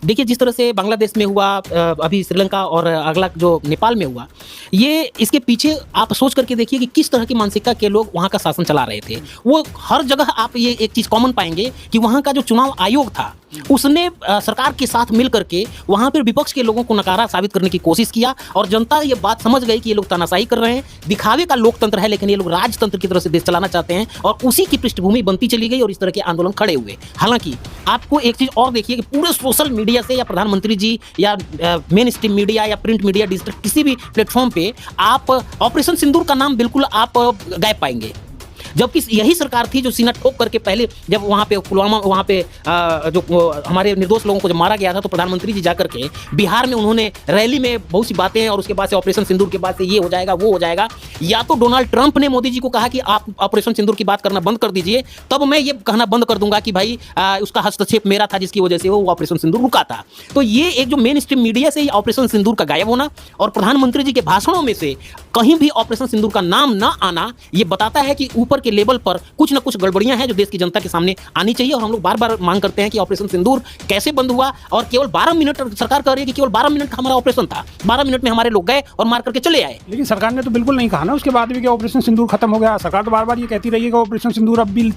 देखिए, जिस तरह से बांग्लादेश में हुआ, अभी श्रीलंका और अगला जो नेपाल में हुआ, ये इसके पीछे आप सोच करके देखिए कि किस तरह की मानसिकता के लोग वहाँ का शासन चला रहे थे। वो हर जगह आप ये एक चीज़ कॉमन पाएँगे कि वहाँ का जो चुनाव आयोग था, उसने सरकार के साथ मिल करके वहाँ पर विपक्ष के लोगों को नकारा साबित करने की कोशिश किया और जनता ये बात समझ गई कि ये लोग तानाशाही कर रहे हैं, दिखावे का लोकतंत्र है, लेकिन ये लोग राजतंत्र की तरह से देश चलाना चाहते हैं और उसी की पृष्ठभूमि बनती चली गई और इस तरह के आंदोलन खड़े हुए। हालाँकि आपको एक चीज़ और देखिए कि पूरे सोशल मीडिया से या प्रधानमंत्री जी या मेन स्ट्रीम मीडिया या प्रिंट मीडिया, डिजिटल किसी भी प्लेटफॉर्म पे आप ऑपरेशन सिंदूर का नाम बिल्कुल आप गायब पाएंगे, जबकि यही सरकार थी जो सीना ठोक करके पहले जब वहाँ पे पुलवामा, वहाँ पे जो हमारे निर्दोष लोगों को जब मारा गया था, तो प्रधानमंत्री जी जाकर के बिहार में उन्होंने रैली में बहुत सी बातें और उसके बाद से ऑपरेशन सिंदूर के बाद से ये हो जाएगा वो हो जाएगा। या तो डोनाल्ड ट्रंप ने मोदी जी को कहा कि आप ऑपरेशन सिंदूर की बात करना बंद कर दीजिए, तब मैं ये कहना बंद कर दूंगा कि भाई उसका हस्तक्षेप मेरा था जिसकी वजह से वो ऑपरेशन सिंदूर रुका था। तो ये एक जो मेन स्ट्रीम मीडिया से ऑपरेशन सिंदूर का गायब होना और प्रधानमंत्री जी के भाषणों में से कहीं भी ऑपरेशन सिंदूर का नाम ना आना, ये बताता है कि ऊपर के लेवल पर कुछ ना कुछ गड़बड़ियां हैं जो देश की जनता के सामने आनी चाहिए। और हम लोग बार बार मांग करते हैं कि ऑपरेशन सिंदूर कैसे बंद हुआ और केवल 12 मिनट सरकार कह रही है कि केवल 12 मिनट का हमारा ऑपरेशन था, 12 मिनट में हमारे लोग गए और मार करके चले आए। लेकिन सरकार ने तो बिल्कुल नहीं कहा ना उसके बाद भी कि ऑपरेशन सिंदूर खत्म हो गया। सरकार तो बार बार ये कहती रही है कि ऑपरेशन सिंदूर अब भी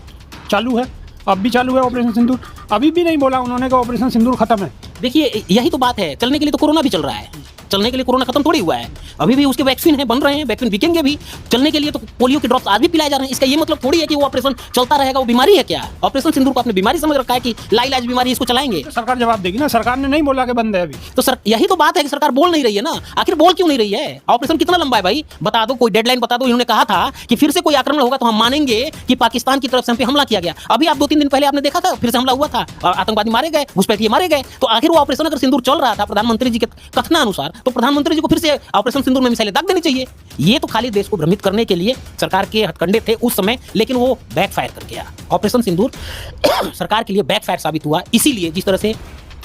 चालू है, अब भी चालू है ऑपरेशन सिंदूर। अभी भी नहीं बोला उन्होंने कि ऑपरेशन सिंदूर खत्म है। देखिए, यही तो बात है, चलने के लिए तो कोरोना भी चल रहा है, चलने के लिए कोरोना खत्म थोड़ी हुआ है, अभी भी उसके वैक्सीन है, बन रहे हैं, वैक्सीन बिकेंगे भी। चलने के लिए तो पोलियो के ड्रॉप्स आज भी पिलाए जा रहे हैं। इसका ये मतलब थोड़ी है कि वो ऑपरेशन चलता रहेगा, वो बीमारी है क्या? ऑपरेशन सिंदूर को आपने बीमारी समझ रखा है कि लाइलाज बीमारी, इसको चलाएंगे। तो सरकार जवाब देगी ना, सरकार ने नहीं बोला कि बंद है अभी। तो सर यही तो बात है कि सरकार बोल नहीं रही है ना। आखिर बोल क्यों नहीं रही है? ऑपरेशन कितना लंबा है भाई, बता दो, कोई डेडलाइन बता दो। इन्होंने कहा था कि फिर से कोई आक्रमण होगा तो हम मानेंगे कि पाकिस्तान की तरफ से हम पे हमला किया गया। अभी आप 2-3 दिन पहले आपने देखा था फिर से हमला हुआ था, आतंकवादी मारे गए, घुसपैठिए मारे गए। तो आखिर वो ऑपरेशन अगर सिंदूर चल रहा था प्रधानमंत्री जी के कथनानुसार, तो प्रधानमंत्री जी को फिर से ऑपरेशन सिंदूर में मिसाइलें दाग देनी चाहिए। ये तो खाली देश को भ्रमित करने के लिए सरकार के हथकंडे थे उस समय, लेकिन वो बैकफायर कर गया। ऑपरेशन सिंदूर सरकार के लिए बैकफायर साबित हुआ। इसीलिए जिस तरह से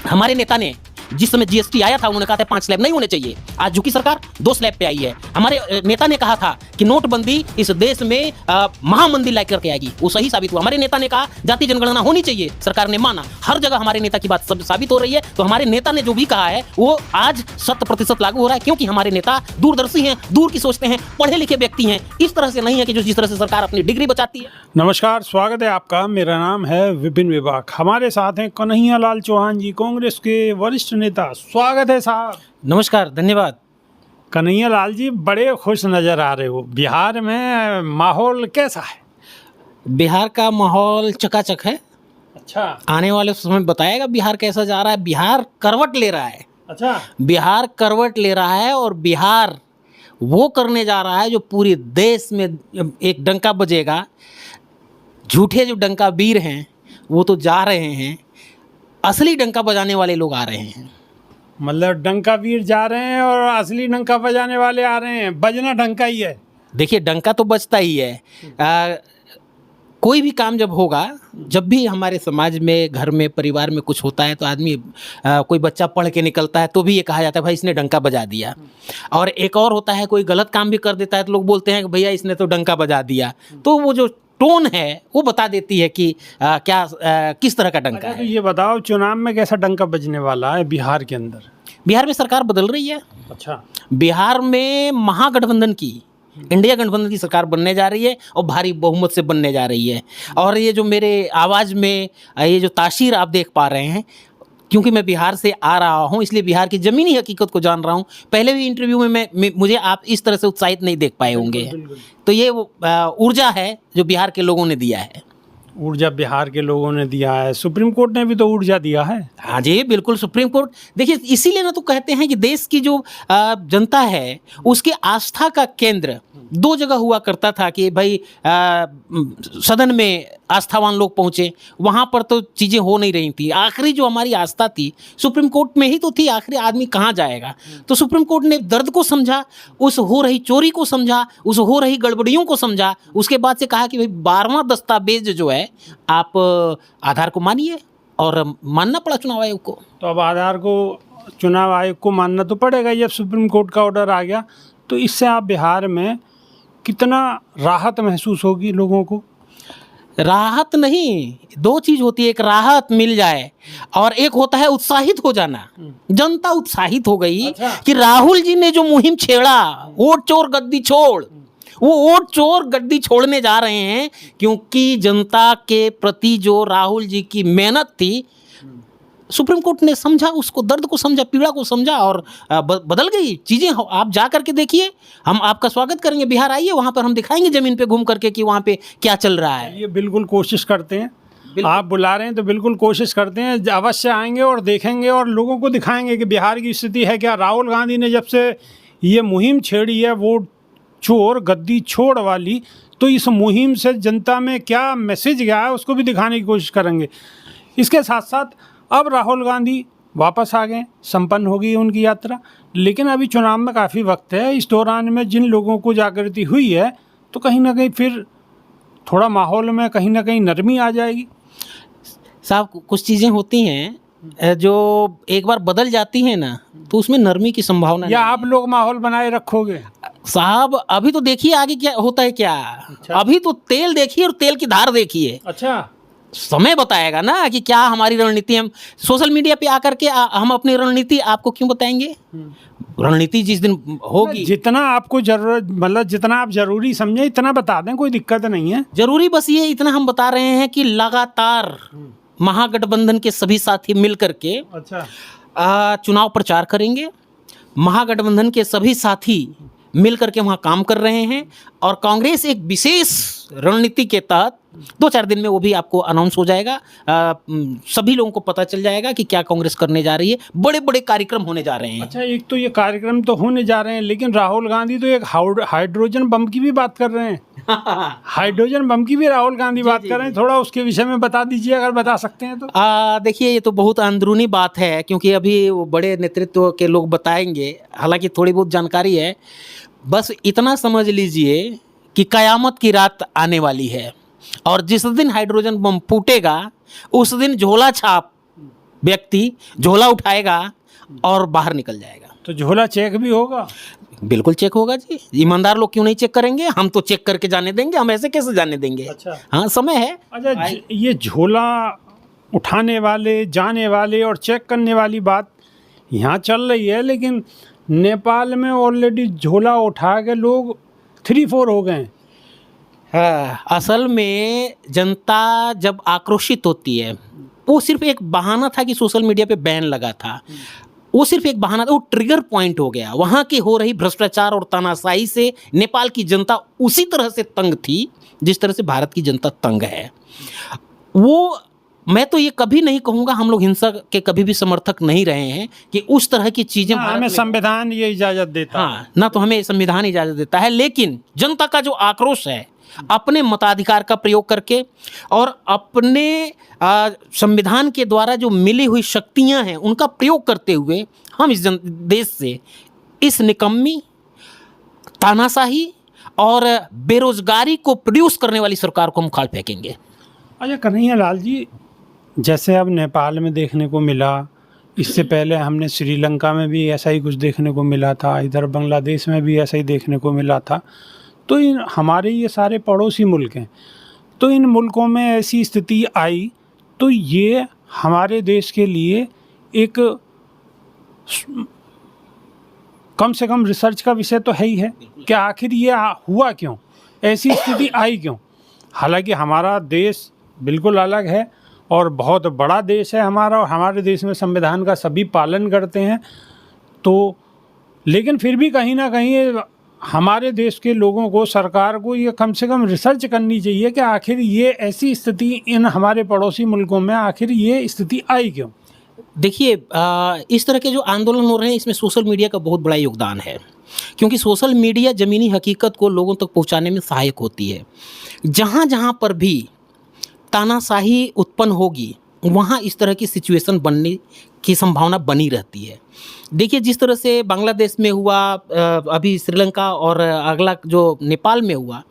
हमारे नेता ने जिस समय जीएसटी आया था उन्होंने कहा था 5 स्लैब नहीं होने चाहिए, आज झुकी सरकार 2 स्लैब पे आई है। हमारे नेता ने कहा था कि नोटबंदी इस देश में महामंदी ला करके आएगी, वो सही साबित हुआ। हमारे नेता ने कहा जाति जनगणना होनी चाहिए, सरकार ने माना। हर जगह हमारे नेता की बात सब साबित हो रही है। तो हमारे नेता ने जो भी कहा है वो आज 100% लागू हो रहा है, क्योंकि हमारे नेता दूरदर्शी हैं, दूर की सोचते हैं, पढ़े लिखे व्यक्ति हैं। इस तरह से नहीं है कि जो जिस तरह से सरकार अपनी डिग्री बचाती है। नमस्कार, स्वागत है आपका। मेरा नाम है विपिन विभाग। हमारे साथ हैं कन्हैया लाल चौहान जी, कांग्रेस के वरिष्ठ नेता। स्वागत है साहब। नमस्कार, धन्यवाद। कन्हैया लाल जी, बड़े खुश नज़र आ रहे हो। बिहार में माहौल कैसा है? बिहार का माहौल चकाचक है। अच्छा, आने वाले समय बताएगा बिहार कैसा जा रहा है। बिहार करवट ले रहा है। अच्छा, बिहार करवट ले रहा है और बिहार वो करने जा रहा है जो पूरे देश में एक डंका बजेगा। झूठे जो डंका वीर हैं वो तो जा रहे हैं, असली डंका बजाने वाले लोग आ रहे हैं। मतलब डंका वीर जा रहे हैं और असली डंका बजाने वाले आ रहे हैं। बजना डंका ही है। देखिए, डंका तो बजता ही है। कोई भी काम जब होगा, जब भी हमारे समाज में, घर में, परिवार में कुछ होता है तो आदमी कोई बच्चा पढ़ के निकलता है तो भी ये कहा जाता है भाई इसने डंका बजा दिया। और एक और होता है, कोई गलत काम भी कर देता है तो लोग बोलते हैं कि भैया इसने तो डंका बजा दिया। तो वो जो टोन है वो बता देती है कि किस तरह का डंका अच्छा, तो है। ये बताओ, चुनाव में कैसा डंका बजने वाला है बिहार के अंदर? बिहार में सरकार बदल रही है। अच्छा, बिहार में महागठबंधन की, इंडिया गठबंधन की सरकार बनने जा रही है और भारी बहुमत से बनने जा रही है। और ये जो मेरे आवाज़ में ये जो तासीर आप देख पा रहे हैं, क्योंकि मैं बिहार से आ रहा हूँ इसलिए बिहार की ज़मीनी हकीकत को जान रहा हूँ। पहले भी इंटरव्यू में मुझे आप इस तरह से उत्साहित नहीं देख पाए होंगे। तो ये वो ऊर्जा है जो बिहार के लोगों ने दिया है। ऊर्जा बिहार के लोगों ने दिया है। सुप्रीम कोर्ट ने भी तो ऊर्जा दिया है। हाँ जी, बिल्कुल। सुप्रीम कोर्ट, देखिए इसीलिए ना तो कहते हैं कि देश की जो जनता है उसके आस्था का केंद्र 2 जगह हुआ करता था कि भाई सदन में आस्थावान लोग पहुँचे, वहाँ पर तो चीज़ें हो नहीं रही थी। आखिरी जो हमारी आस्था थी सुप्रीम कोर्ट में ही तो थी। आखिरी आदमी कहाँ जाएगा? तो सुप्रीम कोर्ट ने दर्द को समझा, उस हो रही चोरी को समझा, उस हो रही गड़बड़ियों को समझा। उसके बाद से कहा कि भाई 12वां दस्तावेज जो है आप आधार को मानिए, और मानना पड़ा चुनाव आयोग को। तो अब आधार को चुनाव आयोग को मानना तो पड़ेगा जब सुप्रीम कोर्ट का ऑर्डर आ गया। तो इससे आप बिहार में कितना राहत महसूस होगी लोगों को? राहत नहीं, दो चीज होती है, एक राहत मिल जाए और एक होता है उत्साहित हो जाना। जनता उत्साहित हो गई कि राहुल जी ने जो मुहिम छेड़ा, वोट चोर गद्दी छोड़, वो वोट चोर गद्दी छोड़ने जा रहे हैं, क्योंकि जनता के प्रति जो राहुल जी की मेहनत थी, सुप्रीम कोर्ट ने समझा, उसको दर्द को समझा, पीड़ा को समझा और बदल गई चीज़ें। आप जा करके देखिए, हम आपका स्वागत करेंगे, बिहार आइए, वहाँ पर हम दिखाएंगे ज़मीन पे घूम करके कि वहाँ पे क्या चल रहा है। ये बिल्कुल कोशिश करते हैं, आप बुला रहे हैं तो बिल्कुल कोशिश करते हैं, अवश्य आएंगे और देखेंगे और लोगों को दिखाएंगे कि बिहार की स्थिति है क्या। राहुल गांधी ने जब से ये मुहिम छेड़ी है वोट चोर गद्दी छोड़ वाली, तो इस मुहिम से जनता में क्या मैसेज गया है उसको भी दिखाने की कोशिश करेंगे। इसके साथ साथ अब राहुल गांधी वापस आ गए, संपन्न हो गई उनकी यात्रा, लेकिन अभी चुनाव में काफ़ी वक्त है। इस दौरान में जिन लोगों को जागृति हुई है तो कहीं ना कहीं फिर थोड़ा माहौल में कहीं ना कहीं नरमी आ जाएगी। साहब, कुछ चीज़ें होती हैं जो एक बार बदल जाती हैं ना, तो उसमें नरमी की संभावना या नहीं आप लोग माहौल बनाए रखोगे? साहब, अभी तो देखिए आगे क्या होता है क्या। अभी तो तेल देखिए और तेल की धार देखिए। अच्छा, समय बताएगा ना कि क्या हमारी रणनीति। हम सोशल मीडिया पे आकर के हम अपनी रणनीति आपको क्यों बताएंगे? रणनीति जिस दिन होगी, जितना आपको जरूरत, मतलब जितना आप जरूरी समझे इतना बता दें, कोई दिक्कत नहीं है। जरूरी बस ये इतना हम बता रहे हैं कि लगातार महागठबंधन के सभी साथी मिल करके चुनाव प्रचार करेंगे। महागठबंधन के सभी साथी मिल करके वहाँ काम कर रहे हैं और कांग्रेस एक विशेष रणनीति के तहत 2-4 दिन में वो भी आपको अनाउंस हो जाएगा। सभी लोगों को पता चल जाएगा कि क्या कांग्रेस करने जा रही है। बड़े बड़े कार्यक्रम होने जा रहे हैं। अच्छा, एक तो ये कार्यक्रम तो होने जा रहे हैं, लेकिन राहुल गांधी तो एक हाइड्रोजन बम की भी बात कर रहे हैं। हाइड्रोजन बम की भी राहुल गांधी बात कर रहे हैं, थोड़ा उसके विषय में बता दीजिए अगर बता सकते हैं तो। देखिए, ये तो बहुत अंदरूनी बात है, क्योंकि अभी वो बड़े नेतृत्व के लोग बताएंगे। हालांकि थोड़ी बहुत जानकारी है, बस इतना समझ लीजिए कि कयामत की रात आने वाली है और जिस दिन हाइड्रोजन बम फूटेगा उस दिन झोला छाप व्यक्ति झोला उठाएगा और बाहर निकल जाएगा। तो झोला चेक भी होगा? बिल्कुल चेक होगा जी। ईमानदार लोग क्यों नहीं चेक करेंगे? हम तो चेक करके जाने देंगे, हम ऐसे कैसे जाने देंगे? अच्छा, हाँ, समय है। अच्छा, ये झोला उठाने वाले, जाने वाले और चेक करने वाली बात यहाँ चल रही है, लेकिन नेपाल में ऑलरेडी झोला उठा के लोग 3-4 हो गए हैं। हाँ, असल में जनता जब आक्रोशित होती है, वो सिर्फ एक बहाना था कि सोशल मीडिया पे बैन लगा था, वो सिर्फ एक बहाना था, वो ट्रिगर पॉइंट हो गया। वहाँ की हो रही भ्रष्टाचार और तानाशाही से नेपाल की जनता उसी तरह से तंग थी जिस तरह से भारत की जनता तंग है। वो, मैं तो ये कभी नहीं कहूँगा, हम लोग हिंसा के कभी भी समर्थक नहीं रहे हैं कि उस तरह की चीज़ें हमें संविधान ये इजाज़त देता है। हाँ, ना तो हमें संविधान इजाज़त देता है, लेकिन जनता का जो आक्रोश है अपने मताधिकार का प्रयोग करके और अपने संविधान के द्वारा जो मिली हुई शक्तियां हैं उनका प्रयोग करते हुए हम इस देश से इस निकम्मी, तानाशाही और बेरोजगारी को प्रोड्यूस करने वाली सरकार को हम उखाड़ फेंकेंगे। अच्छा कन्हैया लाल जी, जैसे अब नेपाल में देखने को मिला, इससे पहले हमने श्रीलंका में भी ऐसा ही कुछ देखने को मिला था, इधर बांग्लादेश में भी ऐसा ही देखने को मिला था। तो इन हमारे ये सारे पड़ोसी मुल्क हैं, तो इन मुल्कों में ऐसी स्थिति आई तो ये हमारे देश के लिए एक कम से कम रिसर्च का विषय तो है ही है कि आखिर ये हुआ क्यों, ऐसी स्थिति आई क्यों। हालांकि हमारा देश बिल्कुल अलग है और बहुत बड़ा देश है हमारा, और हमारे देश में संविधान का सभी पालन करते हैं, तो लेकिन फिर भी कहीं ना कहीं हमारे देश के लोगों को, सरकार को ये कम से कम रिसर्च करनी चाहिए कि आखिर ये ऐसी स्थिति इन हमारे पड़ोसी मुल्कों में आखिर ये स्थिति आई क्यों। देखिए, इस तरह के जो आंदोलन हो रहे हैं इसमें सोशल मीडिया का बहुत बड़ा योगदान है, क्योंकि सोशल मीडिया ज़मीनी हकीकत को लोगों तक पहुंचाने में सहायक होती है। जहां जहां पर भी तानाशाही उत्पन्न होगी वहाँ इस तरह की सिचुएशन बनने की संभावना बनी रहती है। देखिए, जिस तरह से बांग्लादेश में हुआ, अभी श्रीलंका और अगला जो नेपाल में हुआ,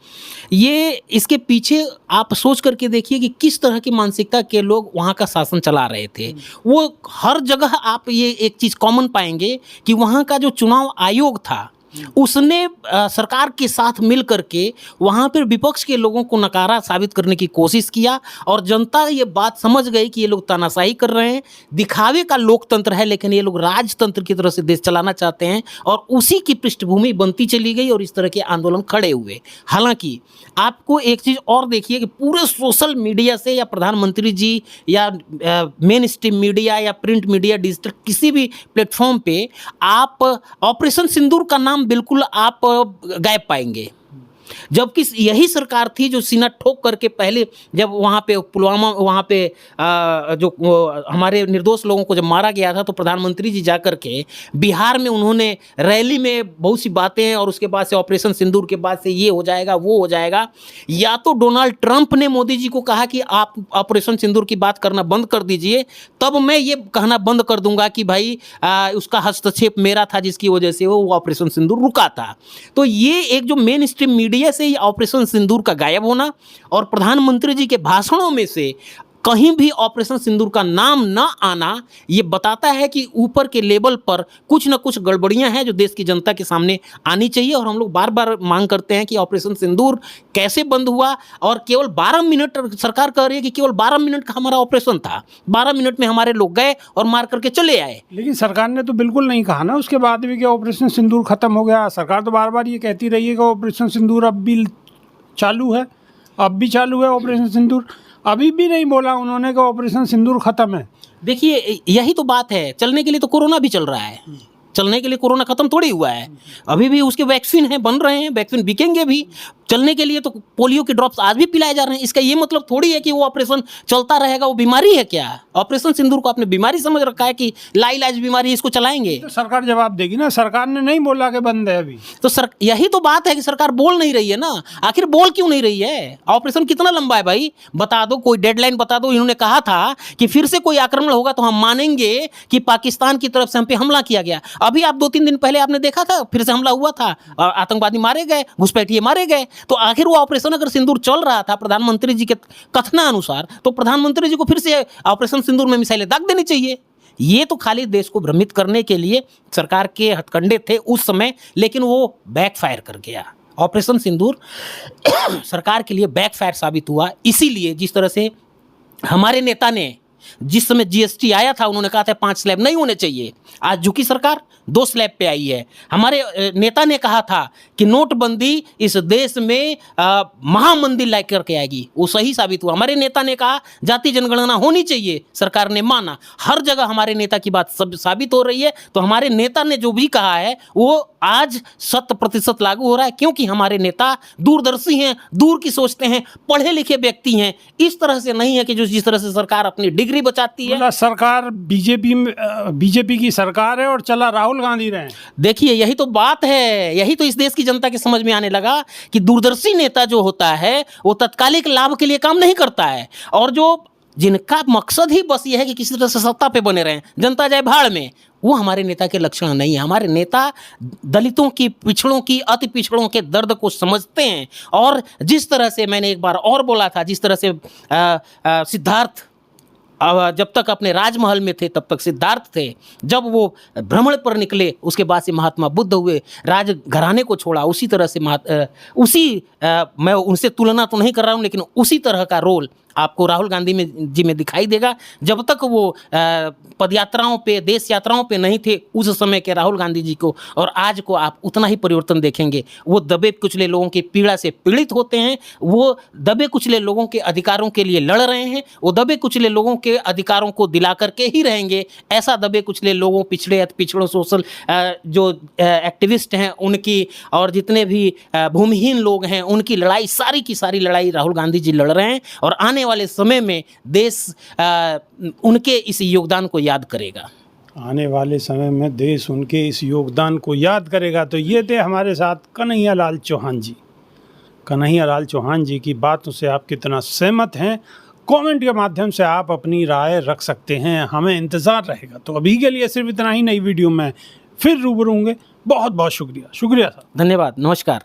ये इसके पीछे आप सोच करके देखिए कि किस तरह की मानसिकता के लोग वहाँ का शासन चला रहे थे। वो हर जगह आप ये एक चीज़ कॉमन पाएंगे कि वहाँ का जो चुनाव आयोग था उसने सरकार के साथ मिल करके वहाँ पर विपक्ष के लोगों को नकारा साबित करने की कोशिश किया और जनता ये बात समझ गई कि ये लोग तानाशाही कर रहे हैं, दिखावे का लोकतंत्र है, लेकिन ये लोग राजतंत्र की तरह से देश चलाना चाहते हैं और उसी की पृष्ठभूमि बनती चली गई और इस तरह के आंदोलन खड़े हुए। हालांकि आपको एक चीज़ और देखिए कि पूरे सोशल मीडिया से या प्रधानमंत्री जी या मेन स्ट्रीम मीडिया या प्रिंट मीडिया डिजिटल किसी भी प्लेटफॉर्म पे आप ऑपरेशन सिंदूर का नाम बिल्कुल आप गायब पाएंगे, जबकि यही सरकार थी जो सीना ठोक करके पहले जब वहाँ पे पुलवामा वहाँ पे जो हमारे निर्दोष लोगों को जब मारा गया था तो प्रधानमंत्री जी जा कर के बिहार में उन्होंने रैली में बहुत सी बातें और उसके बाद से ऑपरेशन सिंदूर के बाद से ये हो जाएगा वो हो जाएगा। या तो डोनाल्ड ट्रंप ने मोदी जी को कहा कि आप ऑपरेशन सिंदूर की बात करना बंद कर दीजिए, तब मैं ये कहना बंद कर दूंगा कि भाई उसका हस्तक्षेप मेरा था जिसकी वजह से वो ऑपरेशन सिंदूर रुका था। तो ये एक जो मेन स्ट्रीम मीडिया से ही ऑपरेशन सिंदूर का गायब होना और प्रधानमंत्री जी के भाषणों में से कहीं भी ऑपरेशन सिंदूर का नाम न आना, ये बताता है कि ऊपर के लेवल पर कुछ न कुछ गड़बड़ियां हैं जो देश की जनता के सामने आनी चाहिए। और हम लोग बार बार मांग करते हैं कि ऑपरेशन सिंदूर कैसे बंद हुआ और केवल 12 मिनट सरकार कह रही है कि केवल 12 मिनट का हमारा ऑपरेशन था, 12 मिनट में हमारे लोग गए और मार करके चले आए। लेकिन सरकार ने तो बिल्कुल नहीं कहा ना उसके बाद भी कि ऑपरेशन सिंदूर खत्म हो गया। सरकार तो बार बार ये कहती रही है कि ऑपरेशन सिंदूर अब भी चालू है, अब भी चालू है ऑपरेशन सिंदूर। अभी भी नहीं बोला उन्होंने कि ऑपरेशन सिंदूर खत्म है। देखिए यही तो बात है, चलने के लिए तो कोरोना भी चल रहा है, चलने के लिए कोरोना खत्म थोड़ी हुआ है, अभी भी उसके वैक्सीन हैं, बन रहे हैं, वैक्सीन बिकेंगे भी। चलने के लिए तो पोलियो के ड्रॉप्स आज भी पिलाए जा रहे हैं। इसका ये मतलब थोड़ी है कि वो ऑपरेशन चलता रहेगा, वो बीमारी है क्या? ऑपरेशन सिंदूर को आपने बीमारी समझ रखा है कि लाइलाज बीमारी, इसको चलाएंगे तो सरकार जवाब देगी ना। सरकार ने नहीं बोला कि बंद है अभी, तो यही तो बात है कि सरकार बोल नहीं रही है ना। आखिर बोल क्यों नहीं रही है? ऑपरेशन कितना लंबा है भाई, बता दो, कोई डेडलाइन बता दो। इन्होंने कहा था कि फिर से कोई आक्रमण होगा तो हम मानेंगे कि पाकिस्तान की तरफ से हम पे हमला किया गया। अभी आप 2-3 दिन पहले आपने देखा था फिर से हमला हुआ था और आतंकवादी मारे गए, घुसपैठिए मारे गए। तो आखिर वो ऑपरेशन अगर सिंदूर चल रहा था प्रधानमंत्री जी के कथनानुसार, तो प्रधानमंत्री जी को फिर से ऑपरेशन सिंदूर में मिसाइलें दाग देनी चाहिए। ये तो खाली देश को भ्रमित करने के लिए सरकार के हथकंडे थे उस समय, लेकिन वो बैकफायर कर गया। ऑपरेशन सिंदूर सरकार के लिए बैकफायर साबित हुआ। इसीलिए जिस तरह से हमारे नेता ने जिस समय जीएसटी आया था उन्होंने कहा था 5 स्लैब नहीं होने चाहिए, आज झुकी सरकार 2 स्लैब पे आई है। हमारे नेता ने कहा था कि नोटबंदी इस देश में महामंदी ला करके आएगी, वो सही साबित हुआ। हमारे नेता ने कहा जाति जनगणना होनी चाहिए, सरकार ने माना। हर जगह हमारे नेता की बात सब साबित हो रही है। तो हमारे नेता ने जो भी कहा है वो आज 100% लागू हो रहा है, क्योंकि हमारे नेता दूरदर्शी हैं, दूर की सोचते हैं, पढ़े लिखे व्यक्ति हैं। इस तरह से नहीं है कि जो जिस तरह से सरकार अपनी डिग्री बचाती है। सरकार बीजेपी की सरकार है और चला राहुल गांधी रहे। देखिए यही तो बात है, यही तो इस देश की जनता के समझ में आने लगा कि दूरदर्शी नेता जो होता है वो तत्कालिक लाभ के लिए काम नहीं करता है, और जो जिनका मकसद ही बस ये है कि किसी तरह से सत्ता पे बने रहें, जनता जाए भाड़ में, वो हमारे नेता के लक्षण नहीं है। हमारे नेता दलितों की, पिछड़ों की, अति पिछड़ों के दर्द को समझते हैं। और जिस तरह से मैंने एक बार और बोला था, जिस तरह से सिद्धार्थ जब तक अपने राजमहल में थे तब तक सिद्धार्थ थे, जब वो भ्रमण पर निकले उसके बाद से महात्मा बुद्ध हुए, राज घराने को छोड़ा, उसी तरह से मैं उनसे तुलना तो नहीं कर रहा हूँ, लेकिन उसी तरह का रोल आपको राहुल गांधी जी में दिखाई देगा। जब तक वो पदयात्राओं पे, देश यात्राओं पे नहीं थे उस समय के राहुल गांधी जी को और आज को आप उतना ही परिवर्तन देखेंगे। वो दबे कुचले लोगों की पीड़ा से पीड़ित होते हैं, वो दबे कुचले लोगों के अधिकारों के लिए लड़ रहे हैं, वो दबे कुचले लोगों के अधिकारों को दिला करके ही रहेंगे। ऐसा दबे कुचले लोगों, पिछड़ों, सोशल जो एक्टिविस्ट हैं उनकी, और जितने भी भूमिहीन लोग हैं उनकी लड़ाई, सारी की सारी लड़ाई राहुल गांधी जी लड़ रहे हैं। और आने वाले समय में देश उनके इस योगदान को याद करेगा। आने वाले समय में देश उनके इस योगदान को याद करेगा। तो ये थे हमारे साथ कन्हैया लाल चौहान जी। कन्हैया लाल चौहान जी की बातों से आप कितना सहमत हैं, कमेंट के माध्यम से आप अपनी राय रख सकते हैं, हमें इंतज़ार रहेगा। तो अभी के लिए सिर्फ इतना ही, नई वीडियो में फिर रूबरू होंगे। बहुत बहुत शुक्रिया सर। धन्यवाद। नमस्कार।